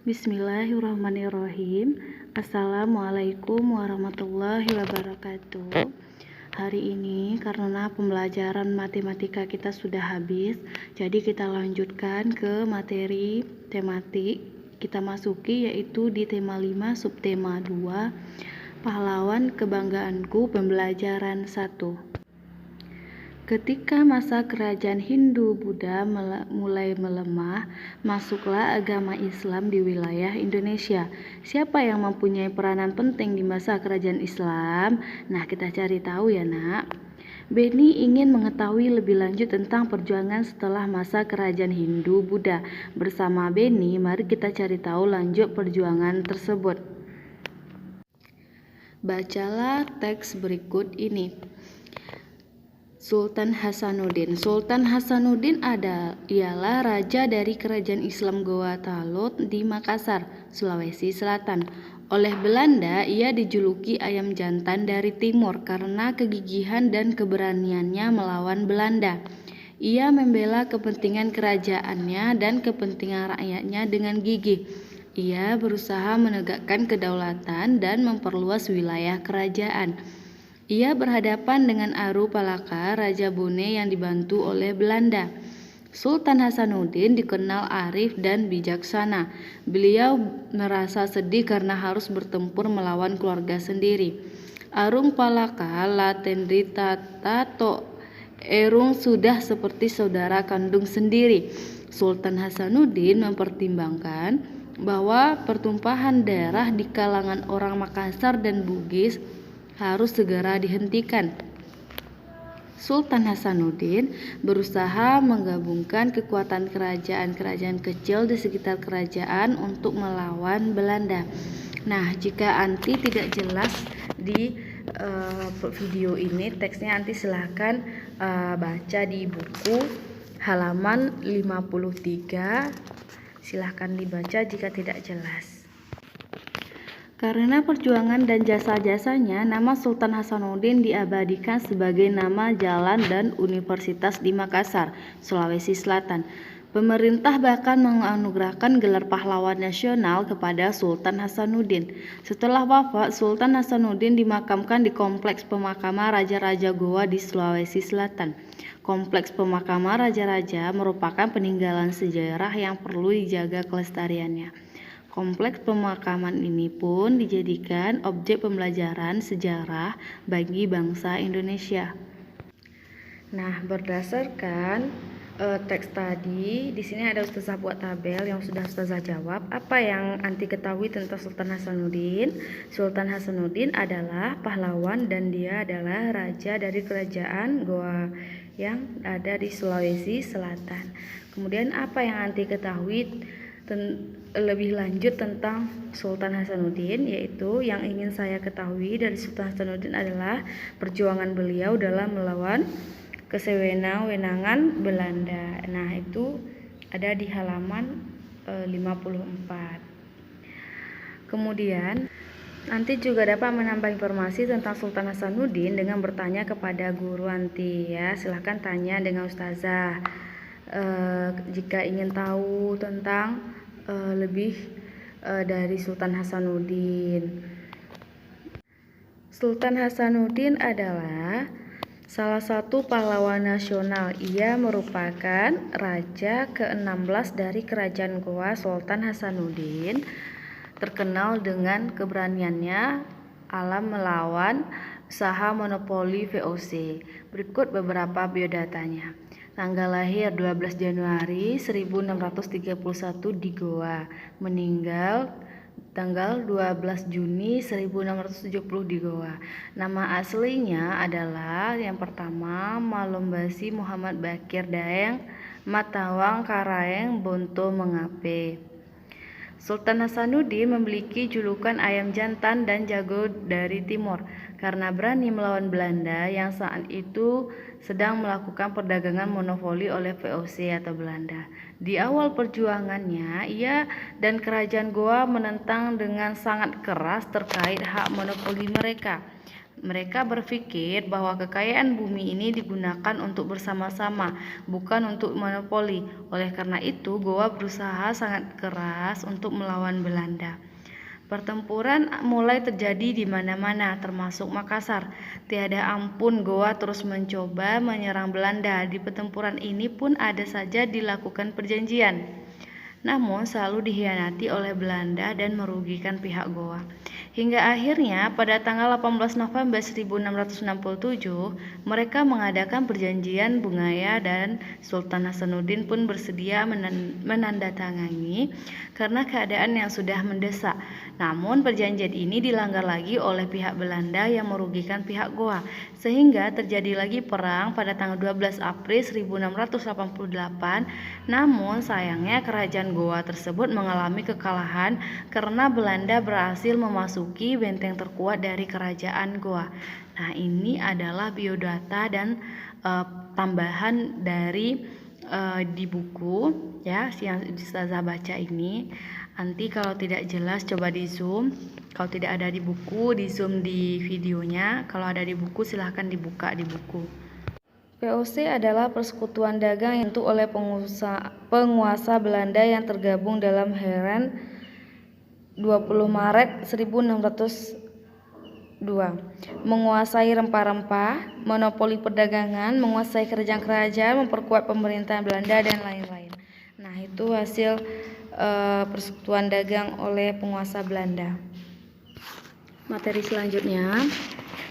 Bismillahirrahmanirrahim. Assalamualaikum warahmatullahi wabarakatuh. Hari ini karena pembelajaran matematika kita sudah habis, jadi kita lanjutkan ke materi tematik. Kita masuki yaitu di tema 5 subtema 2, pahlawan kebanggaanku, pembelajaran 1. Ketika masa kerajaan Hindu-Buddha mulai melemah, masuklah agama Islam di wilayah Indonesia. Siapa yang mempunyai peranan penting di masa kerajaan Islam? Nah, kita cari tahu ya, Nak. Beni ingin mengetahui lebih lanjut tentang perjuangan setelah masa kerajaan Hindu-Buddha. Bersama Beni, mari kita cari tahu lanjut perjuangan tersebut. Bacalah teks berikut ini. Sultan Hasanuddin. Sultan Hasanuddin ialah raja dari kerajaan Islam Goa Talot di Makassar, Sulawesi Selatan. Oleh Belanda, ia dijuluki ayam jantan dari timur karena kegigihan dan keberaniannya melawan Belanda. Ia membela kepentingan kerajaannya dan kepentingan rakyatnya dengan gigih. Ia berusaha menegakkan kedaulatan dan memperluas wilayah kerajaan. Ia berhadapan dengan Aru Palaka, Raja Bone yang dibantu oleh Belanda. Sultan Hasanuddin dikenal arif dan bijaksana. Beliau merasa sedih karena harus bertempur melawan keluarga sendiri. Arung Palaka latendri tato Erung sudah seperti saudara kandung sendiri. Sultan Hasanuddin mempertimbangkan bahwa pertumpahan darah di kalangan orang Makassar dan Bugis harus segera dihentikan. Sultan Hasanuddin berusaha menggabungkan kekuatan kerajaan-kerajaan kecil di sekitar kerajaan untuk melawan Belanda. Nah, jika Anti tidak jelas di video ini, teksnya Anti silahkan baca di buku halaman 53. Silahkan dibaca jika tidak jelas. Karena perjuangan dan jasa-jasanya, nama Sultan Hasanuddin diabadikan sebagai nama jalan dan universitas di Makassar, Sulawesi Selatan. Pemerintah bahkan menganugerahkan gelar pahlawan nasional kepada Sultan Hasanuddin. Setelah wafat, Sultan Hasanuddin dimakamkan di Kompleks Pemakaman Raja-Raja Goa di Sulawesi Selatan. Kompleks Pemakaman Raja-Raja merupakan peninggalan sejarah yang perlu dijaga kelestariannya. Kompleks pemakaman ini pun dijadikan objek pembelajaran sejarah bagi bangsa Indonesia. Nah, berdasarkan teks tadi, di sini ada Ustazah buat tabel yang sudah Ustazah jawab. Apa yang Anti ketahui tentang Sultan Hasanuddin? Sultan Hasanuddin adalah pahlawan dan dia adalah raja dari kerajaan Goa yang ada di Sulawesi Selatan. Kemudian apa yang Anti ketahui lebih lanjut tentang Sultan Hasanuddin, yaitu yang ingin saya ketahui dari Sultan Hasanuddin adalah perjuangan beliau dalam melawan kesewenang-wenangan Belanda. Nah, itu ada di halaman 54. Kemudian Anti juga dapat menambah informasi tentang Sultan Hasanuddin dengan bertanya kepada guru Anti ya. Silahkan tanya dengan Ustazah jika ingin tahu tentang lebih dari Sultan Hasanuddin. Sultan Hasanuddin adalah salah satu pahlawan nasional. Ia merupakan raja ke-16 dari kerajaan Goa. Sultan Hasanuddin terkenal dengan keberaniannya alam melawan usaha monopoli VOC. Berikut beberapa biodatanya. Tanggal lahir 12 Januari 1631 di Goa. Meninggal tanggal 12 Juni 1670 di Goa. Nama aslinya adalah yang pertama Malombasi Muhammad Bakir Daeng Matawang Karaeng Bonto Mengape. Sultan Hasanuddin memiliki julukan ayam jantan dan jago dari timur karena berani melawan Belanda yang saat itu sedang melakukan perdagangan monopoli oleh VOC atau Belanda. Di awal perjuangannya, ia dan kerajaan Goa menentang dengan sangat keras terkait hak monopoli mereka. Mereka berpikir bahwa kekayaan bumi ini digunakan untuk bersama-sama, bukan untuk monopoli. Oleh karena itu, Goa berusaha sangat keras untuk melawan Belanda. Pertempuran mulai terjadi di mana-mana, termasuk Makassar. Tiada ampun, Goa terus mencoba menyerang Belanda. Di pertempuran ini pun ada saja dilakukan perjanjian, namun selalu dikhianati oleh Belanda dan merugikan pihak Goa. Hingga akhirnya pada tanggal 18 November 1667 mereka mengadakan perjanjian Bungaya dan Sultan Hasanuddin pun bersedia menandatangani karena keadaan yang sudah mendesak. Namun perjanjian ini dilanggar lagi oleh pihak Belanda yang merugikan pihak Goa, sehingga terjadi lagi perang pada tanggal 12 April 1688. Namun sayangnya kerajaan Goa tersebut mengalami kekalahan karena Belanda berhasil memasuki benteng terkuat dari kerajaan Goa. Nah, ini adalah biodata dan tambahan dari di buku ya yang Ustazah baca ini. Nanti kalau tidak jelas coba di zoom, kalau tidak ada di buku di zoom di videonya, kalau ada di buku silahkan dibuka di buku. VOC adalah persekutuan dagang yang dibentuk oleh penguasa Belanda yang tergabung dalam Heren 20 Maret 1602. Menguasai rempah-rempah, monopoli perdagangan, menguasai kerajaan-kerajaan, memperkuat pemerintahan Belanda dan lain-lain. Nah, itu hasil persekutuan dagang oleh penguasa Belanda. Materi selanjutnya.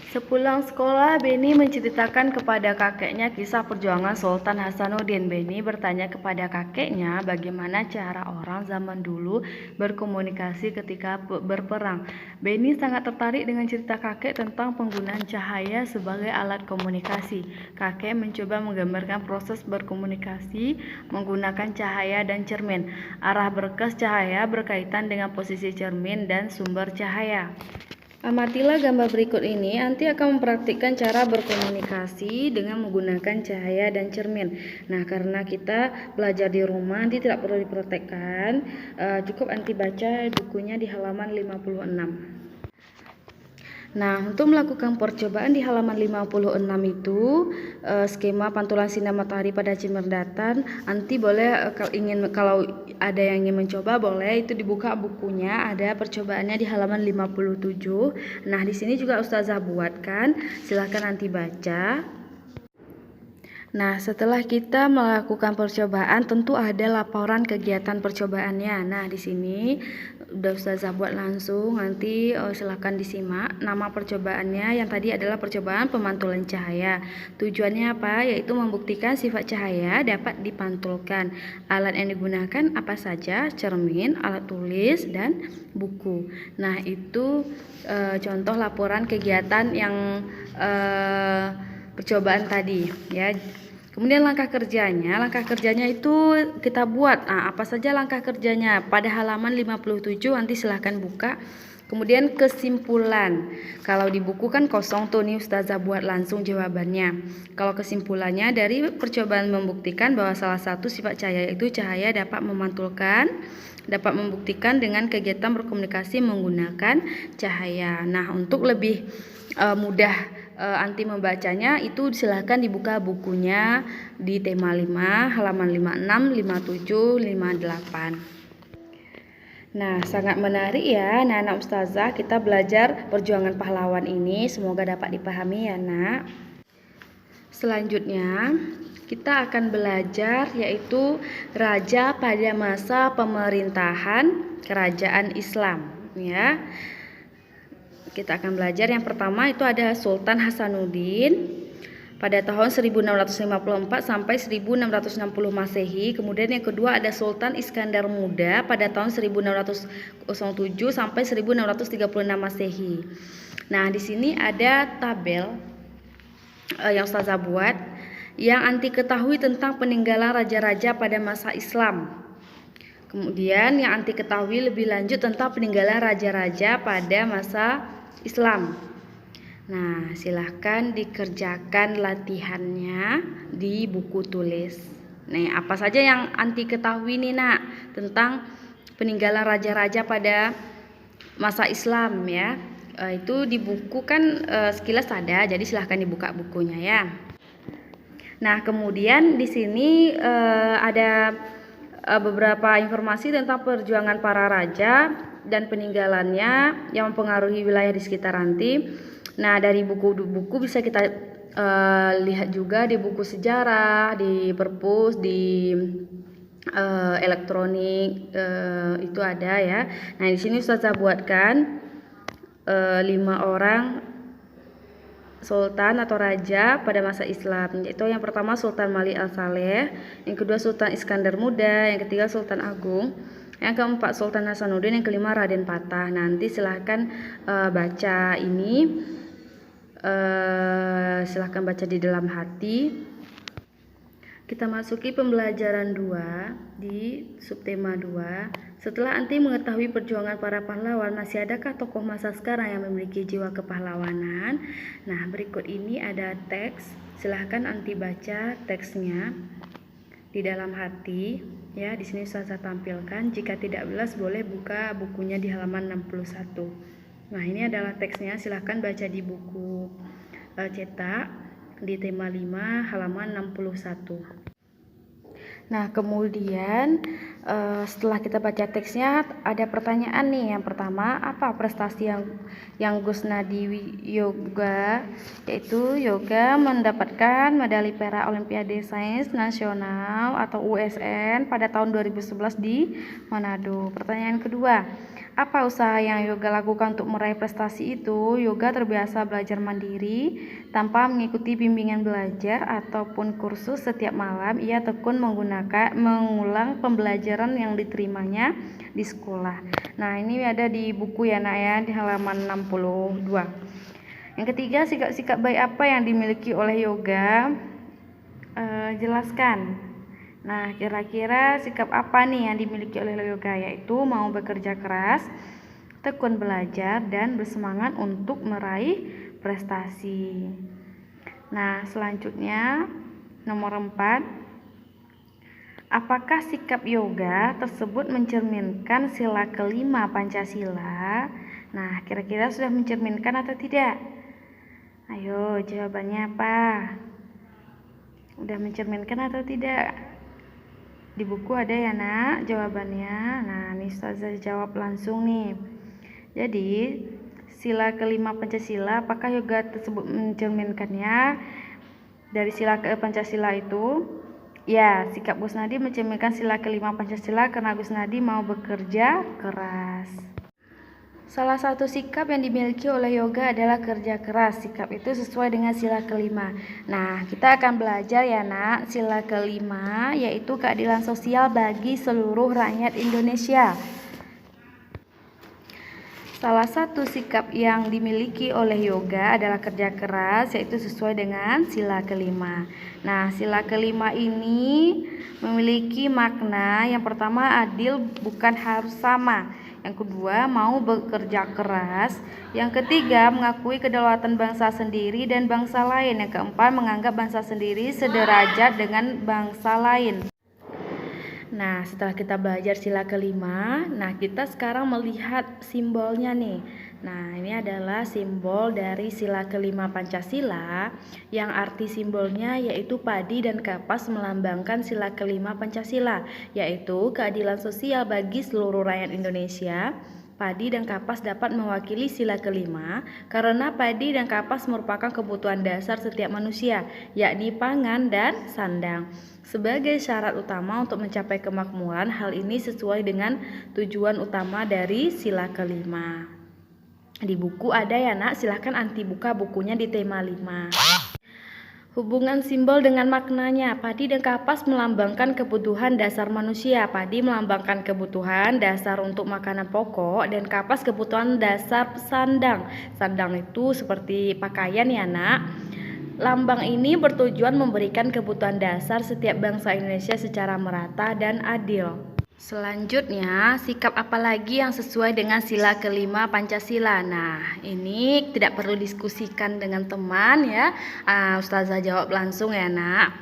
Sepulang sekolah, Beni menceritakan kepada kakeknya kisah perjuangan Sultan Hasanuddin. Beni bertanya kepada kakeknya bagaimana cara orang zaman dulu berkomunikasi ketika berperang. Beni sangat tertarik dengan cerita kakek tentang penggunaan cahaya sebagai alat komunikasi. Kakek mencoba menggambarkan proses berkomunikasi menggunakan cahaya dan cermin. Arah berkas cahaya berkaitan dengan posisi cermin dan sumber cahaya. Amatilah gambar berikut ini, nanti akan mempraktikkan cara berkomunikasi dengan menggunakan cahaya dan cermin. Nah, karena kita belajar di rumah, nanti tidak perlu dipraktekkan, cukup nanti baca bukunya di halaman 56. Nah, untuk melakukan percobaan di halaman 56 itu skema pantulan sinar matahari pada cimerdatan. Nanti boleh kalau ada yang ingin mencoba boleh itu dibuka bukunya, ada percobaannya di halaman 57. Nah, di sini juga Ustazah buatkan, silahkan nanti baca. Nah, setelah kita melakukan percobaan tentu ada laporan kegiatan percobaannya. Nah, di sini udah Ustazah buat langsung, nanti silahkan disimak. Nama percobaannya yang tadi adalah percobaan pemantulan cahaya. Tujuannya apa? Yaitu membuktikan sifat cahaya dapat dipantulkan. Alat yang digunakan apa saja? Cermin, alat tulis, dan buku. Nah, itu contoh laporan kegiatan yang percobaan tadi ya. Kemudian langkah kerjanya itu kita buat. Nah, apa saja langkah kerjanya? Pada halaman 57 nanti silahkan buka. Kemudian kesimpulan. Kalau di buku kan kosong tuh, nih Ustazah buat langsung jawabannya. Kalau kesimpulannya dari percobaan membuktikan bahwa salah satu sifat cahaya itu cahaya dapat memantulkan, dapat membuktikan dengan kegiatan berkomunikasi menggunakan cahaya. Nah, untuk lebih mudah anti membacanya itu silahkan dibuka bukunya di tema 5 halaman 56, 57, 58. Nah, sangat menarik ya anak-anak Ustazah kita belajar perjuangan pahlawan ini, semoga dapat dipahami ya nak. Selanjutnya kita akan belajar yaitu raja pada masa pemerintahan kerajaan Islam ya. Kita akan belajar yang pertama itu ada Sultan Hasanuddin pada tahun 1654 sampai 1660 Masehi. Kemudian yang kedua ada Sultan Iskandar Muda pada tahun 1607 sampai 1636 Masehi. Nah, di sini ada tabel yang Ustazah buat yang anti ketahui tentang peninggalan raja-raja pada masa Islam. Kemudian yang anti ketahui lebih lanjut tentang peninggalan raja-raja pada masa Islam. Nah, silahkan dikerjakan latihannya di buku tulis. Nih, apa saja yang anti ketahui nih nak tentang peninggalan raja-raja pada masa Islam ya? Itu di buku kan sekilas ada, jadi silahkan dibuka bukunya ya. Nah, kemudian di sini ada beberapa informasi tentang perjuangan para raja dan peninggalannya yang mempengaruhi wilayah di sekitar Ranti. Nah, dari buku-buku bisa kita lihat juga di buku sejarah, di perpus, di elektronik itu ada ya. Nah, di sini Ustazah buatkan 5 orang sultan atau raja pada masa Islam, yaitu yang pertama Sultan Malik Al-Saleh, yang kedua Sultan Iskandar Muda, yang ketiga Sultan Agung, yang keempat Sultan Hasanuddin, yang kelima Raden Patah. Nanti silahkan baca ini, silahkan baca di dalam hati. Kita masuki pembelajaran 2 di subtema 2. Setelah Anti mengetahui perjuangan para pahlawan, masih adakah tokoh masa sekarang yang memiliki jiwa kepahlawanan? Nah, berikut ini ada teks. Silahkan Anti baca teksnya di dalam hati. Ya, di sini saya tampilkan. Jika tidak jelas boleh buka bukunya di halaman 61. Nah, ini adalah teksnya. Silahkan baca di buku cetak di tema 5 halaman 61. Nah, kemudian setelah kita baca teksnya ada pertanyaan nih. Yang pertama, apa prestasi yang Gusnadi Yoga, yaitu Yoga mendapatkan medali perak Olimpiade Sains Nasional atau USN pada tahun 2011 di Manado. Pertanyaan kedua, apa usaha yang Yoga lakukan untuk meraih prestasi itu? Yoga terbiasa belajar mandiri tanpa mengikuti bimbingan belajar ataupun kursus. Setiap malam ia tekun mengulang pembelajaran yang diterimanya di sekolah. Nah, ini ada di buku ya nak ya, di halaman 62. Yang ketiga, sikap-sikap baik apa yang dimiliki oleh Yoga? Jelaskan. Nah, kira-kira sikap apa nih yang dimiliki oleh Yoga? Yaitu mau bekerja keras, tekun belajar, dan bersemangat untuk meraih prestasi. Nah, selanjutnya nomor 4. Apakah sikap Yoga tersebut mencerminkan sila kelima Pancasila? Nah, kira-kira sudah mencerminkan atau tidak? Ayo, jawabannya apa? Udah mencerminkan atau tidak? Di buku ada ya nak jawabannya. Nah, ini Ustazah jawab langsung nih. Jadi, sila kelima Pancasila, apakah Yoga tersebut mencerminkannya? Dari sila ke Pancasila itu, ya, sikap Gusnadi mencerminkan sila kelima Pancasila karena Gusnadi mau bekerja keras. Salah satu sikap yang dimiliki oleh Yoga adalah kerja keras. Sikap itu sesuai dengan sila kelima. Nah, kita akan belajar ya nak, sila kelima yaitu keadilan sosial bagi seluruh rakyat Indonesia. Salah satu sikap yang dimiliki oleh Yoga adalah kerja keras, yaitu sesuai dengan sila kelima. Nah, sila kelima ini memiliki makna yang pertama adil bukan harus sama. Yang kedua, mau bekerja keras. Yang ketiga, mengakui kedaulatan bangsa sendiri dan bangsa lain. Yang keempat, menganggap bangsa sendiri sederajat dengan bangsa lain. Nah, setelah kita belajar sila kelima, nah kita sekarang melihat simbolnya nih. Nah, ini adalah simbol dari sila kelima Pancasila, yang arti simbolnya yaitu padi dan kapas melambangkan sila kelima Pancasila, yaitu keadilan sosial bagi seluruh rakyat Indonesia. Padi dan kapas dapat mewakili sila kelima karena padi dan kapas merupakan kebutuhan dasar setiap manusia, yakni pangan dan sandang. Sebagai syarat utama untuk mencapai kemakmuran, hal ini sesuai dengan tujuan utama dari sila kelima. Di buku ada ya nak, silahkan Anti buka bukunya di tema 5. Hubungan simbol dengan maknanya. Padi dan kapas melambangkan kebutuhan dasar manusia. Padi melambangkan kebutuhan dasar untuk makanan pokok dan kapas kebutuhan dasar sandang. Sandang itu seperti pakaian ya nak. Lambang ini bertujuan memberikan kebutuhan dasar setiap bangsa Indonesia secara merata dan adil. Selanjutnya, sikap apa lagi yang sesuai dengan sila kelima Pancasila? Nah, ini tidak perlu diskusikan dengan teman ya. Ustazah jawab langsung ya nak.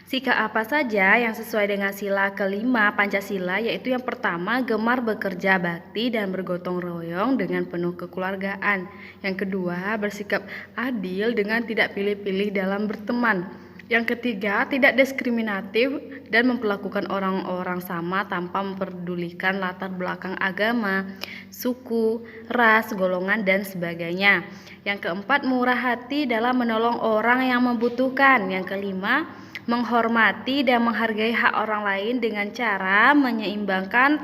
Sikap apa saja yang sesuai dengan sila kelima Pancasila, yaitu yang pertama, gemar bekerja bakti dan bergotong royong dengan penuh kekeluargaan. Yang kedua, bersikap adil dengan tidak pilih-pilih dalam berteman. Yang ketiga, tidak diskriminatif dan memperlakukan orang-orang sama tanpa memperdulikan latar belakang agama, suku, ras, golongan, dan sebagainya. Yang keempat, murah hati dalam menolong orang yang membutuhkan. Yang kelima, menghormati dan menghargai hak orang lain dengan cara menyeimbangkan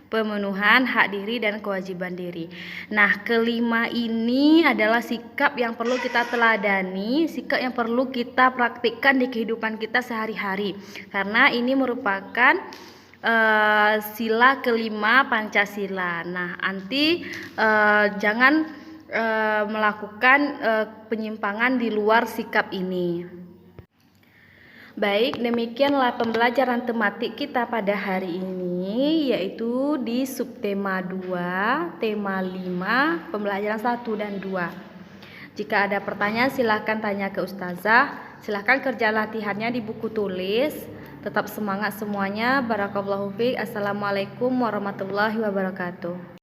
pemenuhan hak diri dan kewajiban diri. Nah, kelima ini adalah sikap yang perlu kita teladani, sikap yang perlu kita praktikkan di kehidupan kita sehari-hari. Karena ini merupakan sila kelima Pancasila. Nah, nanti jangan melakukan penyimpangan di luar sikap ini. Baik, demikianlah pembelajaran tematik kita pada hari ini, yaitu di subtema 2, tema 5, pembelajaran 1 dan 2. Jika ada pertanyaan silahkan tanya ke Ustazah. Silahkan kerja latihannya di buku tulis. Tetap semangat semuanya. Barakallahu fiik. Assalamualaikum warahmatullahi wabarakatuh.